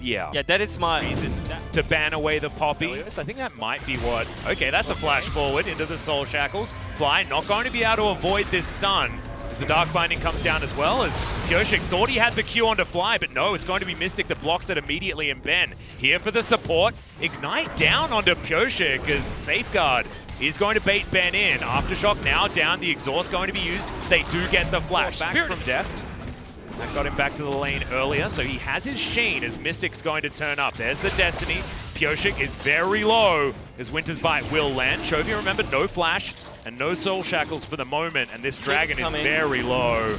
Yeah. Yeah, that is my reason to ban away the Poppy. I think that might be what... Okay, that's a flash forward into the Soul Shackles. Fly not going to be able to avoid this stun as the Dark Binding comes down as well, as Pyoshik thought he had the Q onto Fly, but no, it's going to be Mystic that blocks it immediately, and Ben here for the support. Ignite down onto Pyoshik as Safeguard is going to bait Ben in. Aftershock now down, the exhaust going to be used. They do get the flash. Back from Deft. That got him back to the lane earlier, so he has his Sheen as Mystic's going to turn up. There's the Destiny. Pyoshik is very low as Winter's Bite will land. Chovy, remember, no flash and no Soul Shackles for the moment, and this Dragon is very low.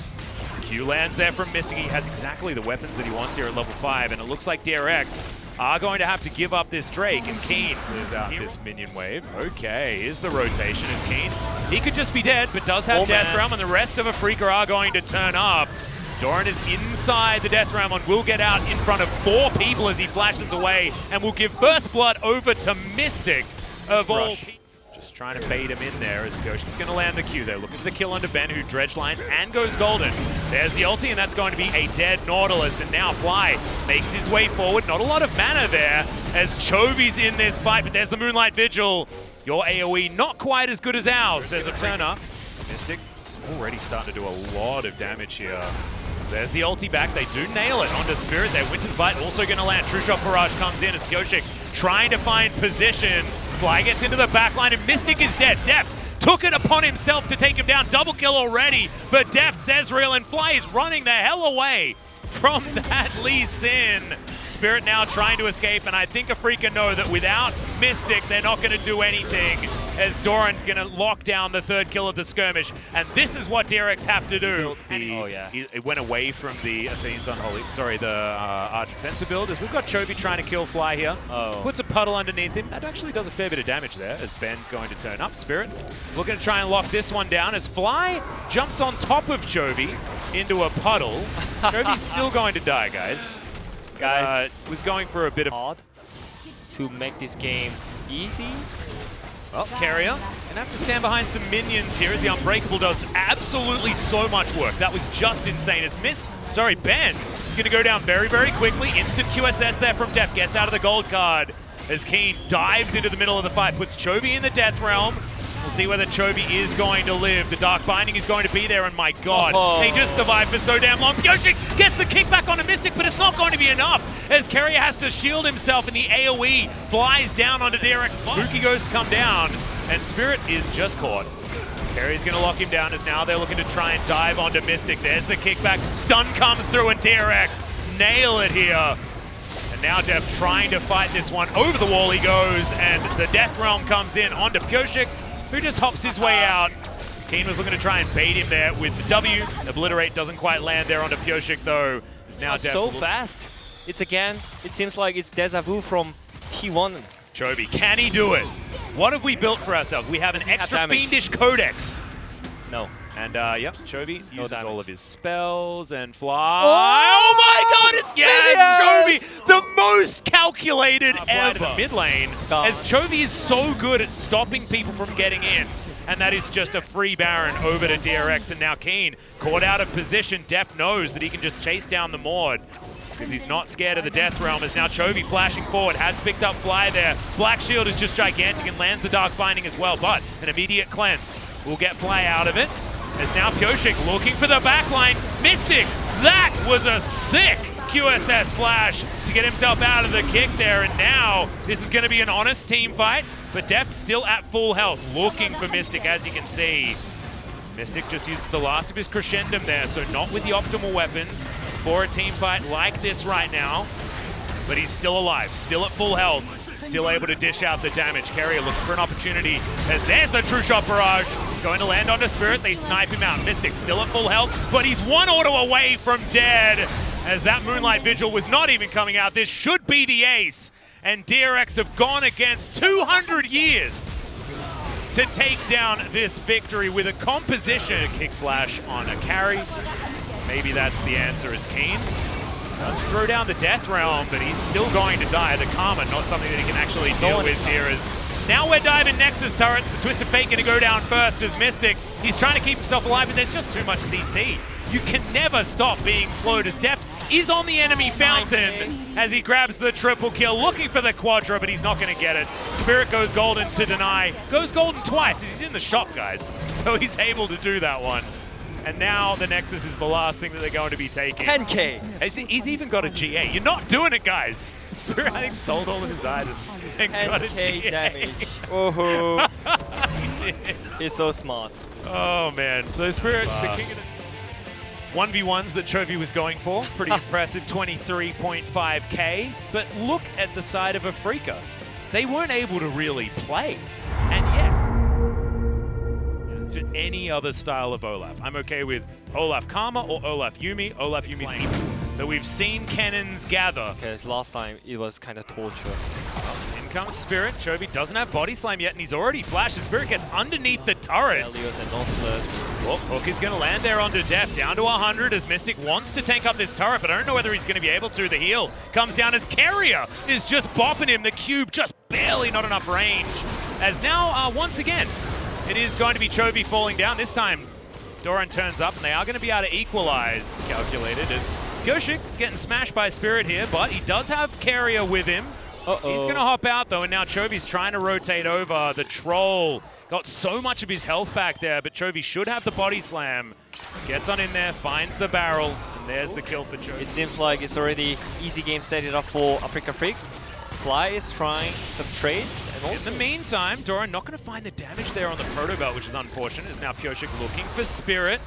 Q lands there from Mystic. He has exactly the weapons that he wants here at level 5, and it looks like DRX are going to have to give up this Drake, and Keen clears out this minion wave. Okay, here's the rotation as Keen. He could just be dead, but does have Death Realm, and the rest of Afrika are going to turn up. Doran is inside the Death Realm and will get out in front of 4 people as he flashes away, and will give First Blood over to Mystic of all people. Just trying to bait him in there as Pyoshik's going to land the Q there. Looking for the kill onto Ben, who dredge lines and goes golden. There's the ulti, and that's going to be a dead Nautilus, and now Fly makes his way forward. Not a lot of mana there as Chovy's in this fight, but there's the Moonlight Vigil. Your AoE not quite as good as ours, says a turner. Mystic's already starting to do a lot of damage here. There's the ulti back. They do nail it onto Spirit there. Winter's Bite also going to land. True Shot Barrage comes in as Pyoshik trying to find position. Fly gets into the backline and Mystic is dead. Deft took it upon himself to take him down. Double kill already for Deft, Ezreal, and Fly is running the hell away from that Lee Sin. Spirit now trying to escape, and I think Afrika know that without Mystic, they're not going to do anything, as Doran's going to lock down the 3rd kill of the skirmish, and this is what DRX have to do. It went away from the Athene's Unholy, sorry, the Argent Sensor build, as we've got Chovy trying to kill Fly here. Puts a puddle underneath him. That actually does a fair bit of damage there, as Ben's going to turn up. Spirit looking to try and lock this one down, as Fly jumps on top of Chovy into a puddle. Chovy's still going to die, guys. Was going for a bit of hard to make this game easy. Well, Carrier gonna have to stand behind some minions here as the Unbreakable does absolutely so much work. That was just insane. As Ben is gonna go down very, very quickly. Instant QSS there from Deft, gets out of the gold card as Keen dives into the middle of the fight, puts Chovy in the Death Realm. We'll see whether Chovy is going to live. The Dark Binding is going to be there, and my god, they just survived for so damn long. Pyoshik gets the kickback on a Mystic, but it's not going to be enough, as Carrier has to shield himself, and the AoE flies down onto DRX. Spooky Ghosts come down, and Spirit is just caught. Carrier's going to lock him down, as now they're looking to try and dive onto Mystic. There's the kickback. Stun comes through, and DRX nail it here. And now Dev trying to fight this one. Over the wall he goes, and the Death Realm comes in onto Pyoshik, who just hops his way out. Keen was looking to try and bait him there with the W. Obliterate doesn't quite land there onto Pyoshik, though. It's now so fast. It's again, it seems like it's deja vu from T1. Chovy, can he do it? What have we built for ourselves? We have an extra fiendish codex. No. And yep, Chovy uses all of his spells and Fly. Oh my god, it's Chovy! The most calculated ever. Mid lane, as Chovy is so good at stopping people from getting in. And that is just a free Baron over to DRX, and now Keen caught out of position. Def knows that he can just chase down the Maud, because he's not scared of the Death Realm, as now Chovy flashing forward, has picked up Fly there. Black Shield is just gigantic and lands the Dark Binding as well, but an immediate cleanse will get Fly out of it. As now Pyoshik looking for the backline. Mystic, that was a sick QSS flash to get himself out of the kick there, and now this is going to be an honest team fight, but Deft still at full health, looking for Mystic, as you can see. Mystic just uses the last of his crescendum there, so not with the optimal weapons for a team fight like this right now, but he's still alive, still at full health, still able to dish out the damage. Carrier looking for an opportunity, as there's the True Shot Barrage, going to land onto Spirit. They snipe him out. Mystic still at full health, but he's one auto away from dead, as that Moonlight Vigil was not even coming out. This should be the ace, and DRX have gone against 200 years to take down this victory with a composition. Kick flash on a carry. Maybe that's the answer, as Keen does throw down the Death Realm, but he's still going to die. The Karma, not something that he can actually deal with here, as Now we're diving Nexus turrets. The Twist of Fate going to go down first as Mystic. He's trying to keep himself alive, but there's just too much CC. You can never stop being slowed as Deft is on the enemy fountain as he grabs the triple kill, looking for the quadra, but he's not going to get it. Spirit goes golden to deny. Goes golden twice. He's in the shop, guys, so he's able to do that one. And now the Nexus is the last thing that they're going to be taking. 10K. He's even got a GA. You're not doing it, guys. Spirit, I think, sold all of his items and got a 10K GA. damage. Oh, He did. he's so smart. Oh, man. So Spirit, the king of the 1v1s that Chovy was going for. Pretty impressive, 23.5k. But look at the side of Afrika. They weren't able to really play. And yes, to any other style of Olaf. I'm okay with Olaf Karma or Olaf Yumi. Olaf Yumi's easy. But we've seen cannons gather. Because last time it was kind of torture. In comes Spirit. Chovy doesn't have Body Slam yet, and he's already flashed. Spirit gets underneath the turret. Elios and Nautilus. Well, Hook is going to land there onto Deft, down to 100 as Mystic wants to tank up this turret, but I don't know whether he's going to be able to. The heal comes down as Carrier is just bopping him. The cube just barely not enough range. As now, once again, it is going to be Chovy falling down. This time, Doran turns up, and they are going to be able to equalize, calculated, as Pyoshik is getting smashed by Spirit here, but he does have Carrier with him. He's going to hop out, though, and now Chovy's trying to rotate over. The Troll got so much of his health back there, but Chovy should have the Body Slam. Gets on in there, finds the barrel, and there's the kill for Chovy. It seems like it's already easy game set it up for Afrika Freaks. Fly is trying some trades, and also... In the meantime, Doran not going to find the damage there on the Proto Belt, which is unfortunate. Is now Pyoshik looking for Spirit.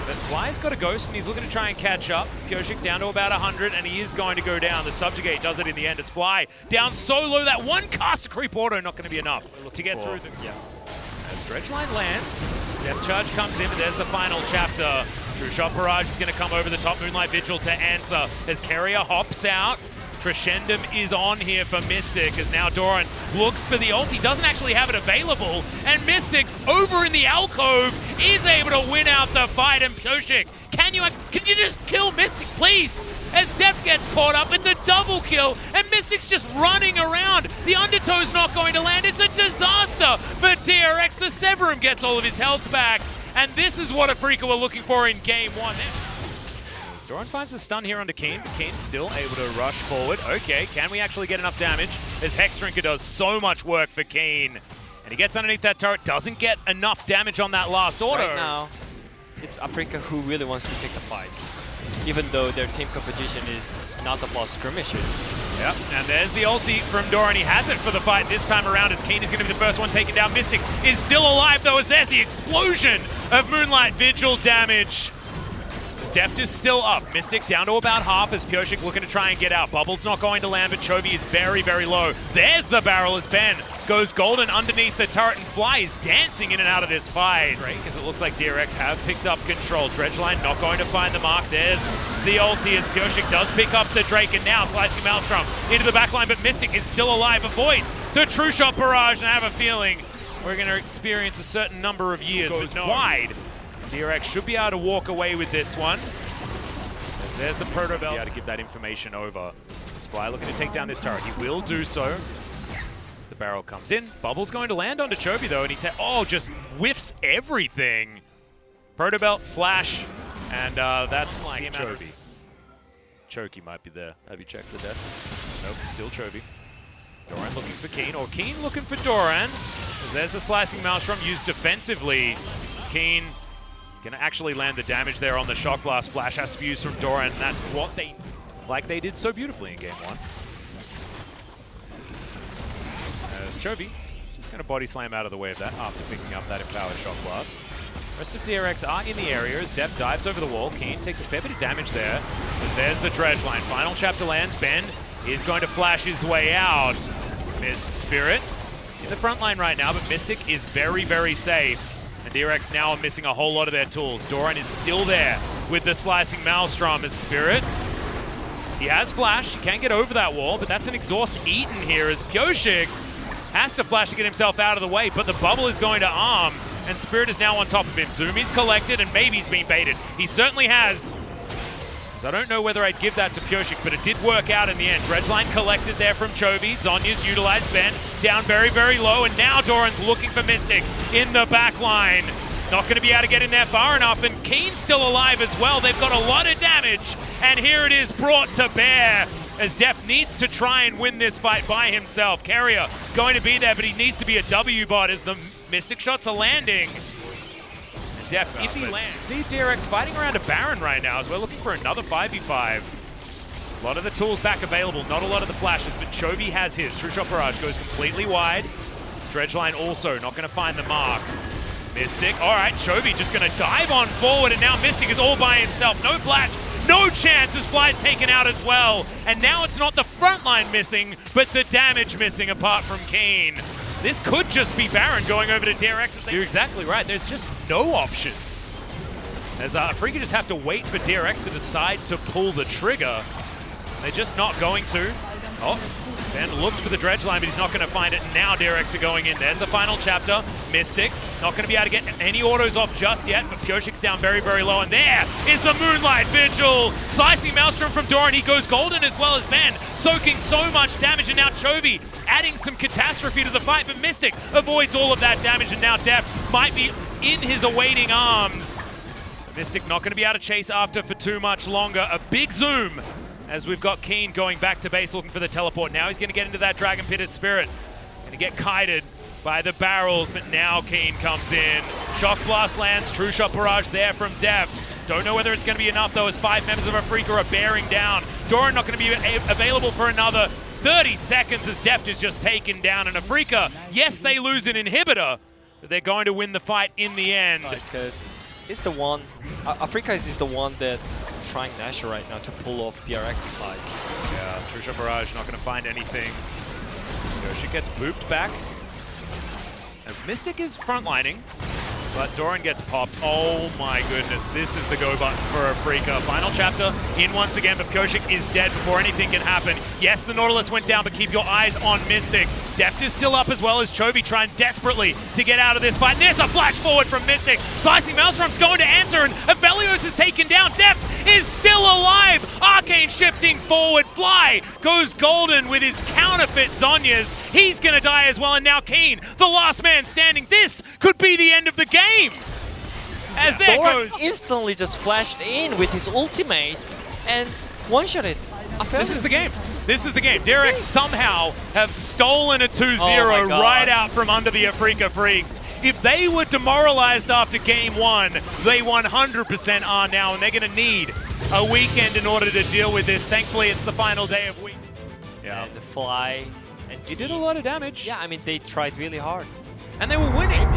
But Fly's got a Ghost, and he's looking to try and catch up. Pyoshik down to about 100, and he is going to go down. The Subjugate does it in the end as Fly down so low. That one caster creep auto not going to be enough to get through. As Dredgeline lands, Depth Charge comes in, but there's the final chapter. True Shot Barrage is going to come over the top. Moonlight Vigil to answer as Carrier hops out. Crescendum is on here for Mystic as now Doran looks for the ult. He doesn't actually have it available, and Mystic over in the alcove is able to win out the fight. And Pyoshik, can you just kill Mystic, please? As Depth gets caught up, it's a double kill, and Mystic's just running around. The Undertow's not going to land. It's a disaster for DRX. The Severum gets all of his health back, and this is what Afrika were looking for in game one. Doran finds the stun here onto Keen. Keen's still able to rush forward. Okay, can we actually get enough damage? As Hex Drinker does so much work for Keen. And he gets underneath that turret, doesn't get enough damage on that last auto. Right now, it's Afrika who really wants to take the fight, even though their team competition is not about skirmishes. Yep, and there's the ulti from Doran. He has it for the fight this time around as Keen is going to be the first one taken down. Mystic is still alive though, as there's the explosion of Moonlight Vigil damage. Deft is still up. Mystic down to about half as Pyoshik looking to try and get out. Bubble's not going to land, but Chovy is very, very low. There's the barrel as Ben goes golden underneath the turret, and Fly is dancing in and out of this fight. Because it looks like DRX have picked up control. Dredgeline not going to find the mark. There's the ulti as Pyoshik does pick up the Drake, and now slicing Maelstrom into the backline, but Mystic is still alive, avoids the True Shot Barrage, and I have a feeling we're going to experience a certain number of years with wide. DRX should be able to walk away with this one. There's the Proto Belt. Be able to give that information over. Spy looking to take down this turret. He will do so. As the barrel comes in. Bubble's going to land onto Chovy though, and he just whiffs everything. Proto Belt, flash, and that's like Chovy. Choky might be there. Have you checked the death? Nope, still Chovy. Doran looking for Keen, or Keen looking for Doran. There's the slicing Maelstrom used defensively. It's Keen. Gonna actually land the damage there on the Shock Blast. Flash has to be used from Doran, and that's what they did so beautifully in game one. As Chovy just gonna body slam out of the way of that after picking up that empowered Shock Blast. Rest of DRX are in the area as Depth dives over the wall. Keen takes a fair bit of damage there. And there's the Dredgeline. Final chapter lands. Ben is going to flash his way out. Missed Spirit in the front line right now, but Mystic is very, very safe. And DRX now are missing a whole lot of their tools. Doran is still there with the slicing Maelstrom as Spirit. He has flash, he can't get over that wall, but that's an exhaust eaten here as Pyoshik has to flash to get himself out of the way, but the bubble is going to arm, and Spirit is now on top of him. Zumi's collected, and maybe he's been baited. He certainly has. I don't know whether I'd give that to Pioshik, but it did work out in the end. Dredgeline collected there from Chovy. Zonya's utilized Ben down very, very low, and now Doran's looking for Mystic in the back line. Not going to be able to get in there far enough, and Keen's still alive as well. They've got a lot of damage, and here it is brought to bear as Def needs to try and win this fight by himself. Carrier going to be there, but he needs to be a W bot as the Mystic shots are landing. Def, if he lands. See DRX fighting around a Baron right now as we're looking for another 5v5. A lot of the tools back available, not a lot of the flashes, but Chovy has his. True Shot Barrage goes completely wide. Dredgeline also not going to find the mark. Mystic, all right, Chovy just going to dive on forward, and now Mystic is all by himself. No flash, no chance as Fly's taken out as well. And now it's not the front line missing, but the damage missing apart from Keen. This could just be Baron going over to DRX. You're exactly right, there's just no options. As Afrika just have to wait for DRX to decide to pull the trigger. They're just not going to. Oh, Ben looks for the dredge line, but he's not going to find it. Now DRX are going in. There's the final chapter. Mystic, not going to be able to get any autos off just yet, but Pioshik's down very, very low. And there is the Moonlight Vigil. Slicing Maelstrom from Doran. He goes golden as well as Ben, soaking so much damage. And now Chovy adding some catastrophe to the fight, but Mystic avoids all of that damage. And now Def might be in his awaiting arms. Mystic not going to be able to chase after for too much longer. A big zoom as we've got Keen going back to base looking for the teleport. Now he's going to get into that Dragon Pit as Spirit. Going to get kited by the barrels, but now Keen comes in. Shock Blast lands, True Shot Barrage there from Deft. Don't know whether it's going to be enough though as 5 members of Afrika are bearing down. Doran not going to be available for another 30 seconds as Deft is just taken down. And Afrika, yes, they lose an inhibitor, but they're going to win the fight in the end. Because it's the one, Afrika is the one that trying Nashor right now to pull off DRX's side. Yeah, True Shot Barrage not going to find anything. Yoshi gets booped back as Mystic is frontlining, but Doran gets popped. Oh my goodness, this is the go button for Afrika. Final chapter in once again, but Pioshik is dead before anything can happen. Yes, the Nautilus went down, but keep your eyes on Mystic. Deft is still up as well as Chovy trying desperately to get out of this fight. And there's a flash forward from Mystic. Slicing Maelstrom's going to answer, and Aphelios is taken down. Deft is still alive. Arcane shifting forward. Fly goes golden with his counterfeit Zonyas. He's going to die as well, and now Keen, the last man standing. This could be the end of the game. As there Doran goes. instantly just flashed in with his ultimate and one-shotted. This is the game. This is the game. DRX somehow have stolen a 2-0 right out from under the Afrika Freaks. If they were demoralized after game 1, they 100% are now, and they're going to need a weekend in order to deal with this. Thankfully, it's the final day of week. Yeah. And the Fly. And he did a lot of damage. Yeah, I mean, they tried really hard. And they were winning.